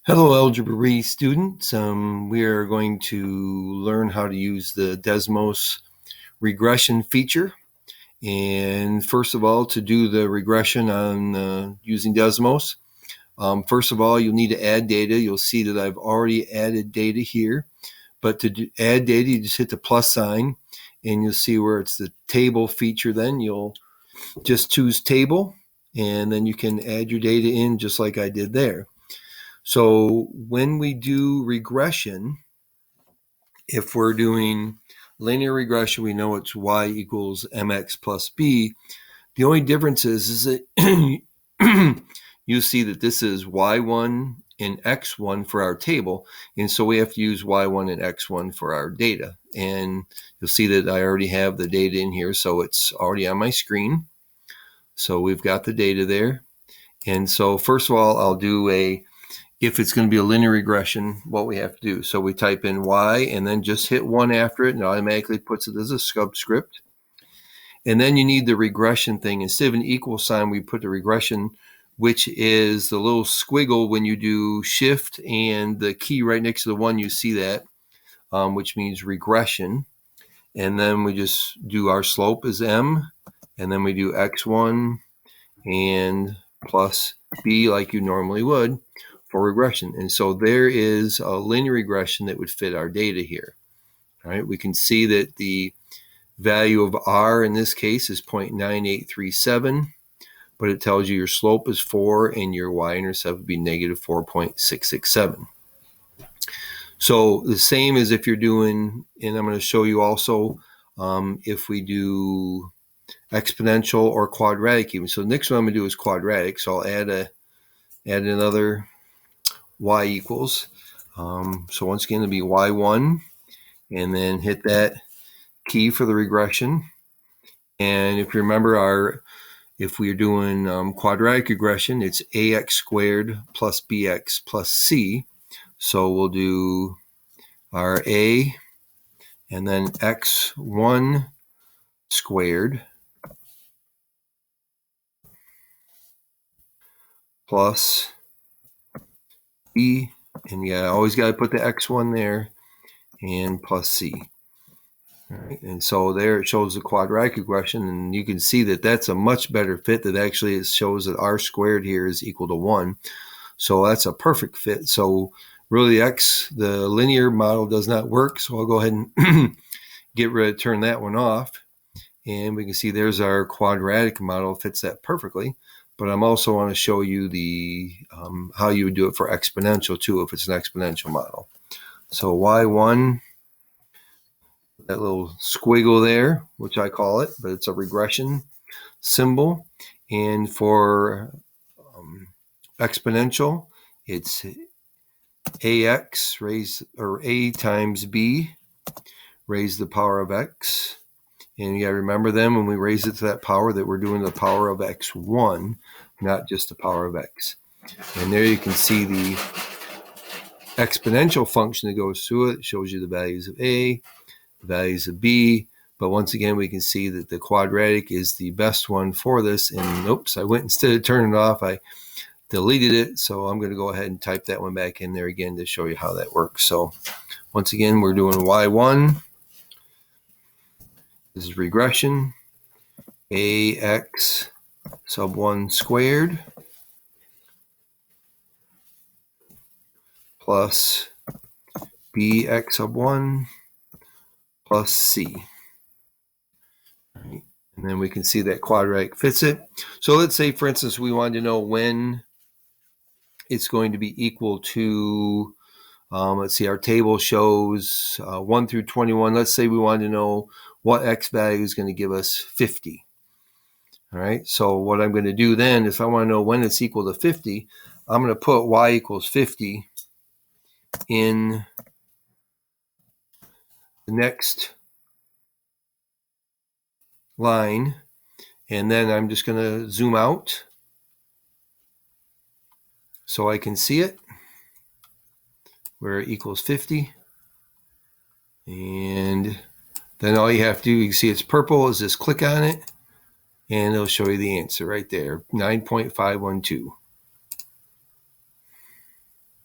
Hello, Algebra B students. We are going to learn how to use the Desmos regression feature. And first of all, to do the regression on using Desmos, first of all, you'll need to add data. You'll see that I've already added data here. But to add data, you just hit the plus sign, and you'll see where it's the table feature. Then you'll just choose table, and then you can add your data in just like I did there. So when we do regression, if we're doing linear regression, we know it's y equals mx plus b. The only difference is that you see that this is y1 and x1 for our table, and so we have to use y1 and x1 for our data. And you'll see that I already have the data in here, so it's already on my screen. So we've got the data there. And so first of all, I'll do if it's going to be a linear regression, what we have to do. So we type in y and then just hit 1 after it, and it automatically puts it as a subscript. And then you need the regression thing. Instead of an equal sign, we put the regression, which is the little squiggle when you do shift and the key right next to the 1, you see that, which means regression. And then we just do our slope as m, and then we do x1 and plus b like you normally would for regression. And so there is a linear regression that would fit our data here. All right, we can see that the value of r in this case is 0.9837, but it tells you your slope is 4 and your y-intercept would be negative 4.667. So the same as if you're doing, and I'm going to show you also if we do exponential or quadratic even. So the next one I'm going to do is quadratic. So I'll add another y equals. So once again, it'll be y1, and then hit that key for the regression. And if you remember, if we're doing quadratic regression, it's ax squared plus bx plus c. So we'll do our a and then x1 squared plus b, and you always got to put the x1 there, and plus c. All right, and so there it shows the quadratic regression, and you can see that that's a much better fit. That actually it shows that r squared here is equal to 1. So that's a perfect fit. So really the linear model does not work. So I'll go ahead and turn that one off. And we can see there's our quadratic model, fits that perfectly. But I'm also want to show you the how you would do it for exponential too, if it's an exponential model. So y1, that little squiggle there, which I call it, but it's a regression symbol. And for exponential, it's ax raised, or a times b raised to the power of x. And you got to remember then when we raise it to that power that we're doing the power of x1, not just the power of x. And there you can see the exponential function that goes through it. It shows you the values of a, the values of b. But once again, we can see that the quadratic is the best one for this. And oops, I went, instead of turning it off, I deleted it. So I'm going to go ahead and type that one back in there again to show you how that works. So once again, we're doing y1. This is regression, ax sub 1 squared plus bx sub 1 plus c. Right. And then we can see that quadratic fits it. So let's say, for instance, we wanted to know when it's going to be equal to, let's see, our table shows 1 through 21. Let's say we wanted to know what x value is going to give us 50. All right, so what I'm going to do then, if I want to know when it's equal to 50, I'm going to put y equals 50 in the next line, and then I'm just going to zoom out so I can see it, where it equals 50. And then all you have to do, you can see it's purple, is just click on it, and it'll show you the answer right there, 9.512.